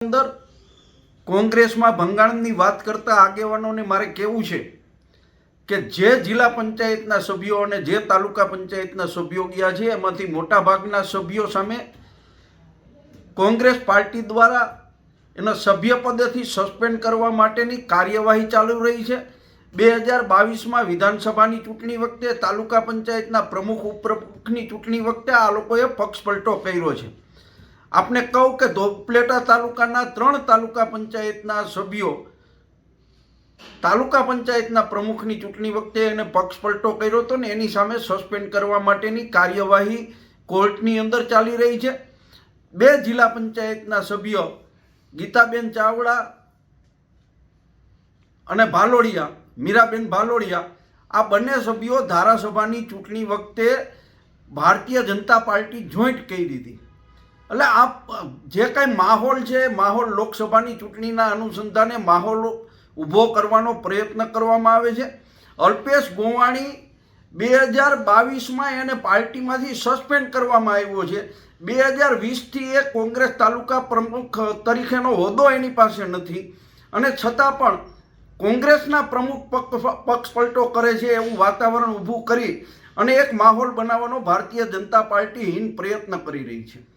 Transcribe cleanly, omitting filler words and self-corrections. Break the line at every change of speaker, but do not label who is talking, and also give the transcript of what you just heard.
અંદર કોંગ્રેસમાં ભંગાણની વાત કરતા આગેવાનોને મારે કહેવું છે કે જે જિલ્લા પંચાયતના સભ્યો અને જે તાલુકા પંચાયતના સભ્યો ગયા છે એમાંથી મોટાભાગના સભ્યો સામે કોંગ્રેસ પાર્ટી દ્વારા એના સભ્યપદેથી સસ્પેન્ડ કરવા માટેની કાર્યવાહી ચાલુ રહી છે। 2022માં વિધાનસભાની ચૂંટણી વખતે તાલુકા પંચાયતના પ્રમુખ ઉપપ્રમુખની ચૂંટણી વખતે આ લોકોએ પક્ષ પલટો કર્યો છે। આપને કહું કે ધોપલેટા તાલુકાના 3 તાલુકા પંચાયતના સભ્યો તાલુકા પંચાયતના પ્રમુખની ચૂંટણી વખતે એને પક્ષ પલટો કર્યો હતો ને એની સામે સસ્પેન્ડ કરવા માટેની કાર્યવાહી કોર્ટની અંદર ચાલી રહી છે। 2 જિલ્લા પંચાયતના સભ્યો ગીતાબેન ચાવડા અને ભાલોડિયા મીરાબેન ભાલોડિયા આ બંને સભ્યો ધારાસભાની ચૂંટણી વખતે ભારતીય જનતા પાર્ટી જોઈન્ટ કરી હતી। એટલે આ જે કાંઈ માહોલ છે માહોલ લોકસભાની ચૂંટણીના અનુસંધાને માહોલ ઊભો કરવાનો પ્રયત્ન કરવામાં આવે છે। અલ્પેશ ગોવાણી 2022માં એને પાર્ટીમાંથી સસ્પેન્ડ કરવામાં આવ્યો છે। 2020થી એ કોંગ્રેસ તાલુકા પ્રમુખ તરીકેનો હોદ્દો એની પાસે નથી અને છતાં પણ કોંગ્રેસના પ્રમુખ પક્ષ પલટો કરે છે એવું વાતાવરણ ઊભું કરી અને એક માહોલ બનાવવાનો ભારતીય જનતા પાર્ટી હીન પ્રયત્ન કરી રહી છે।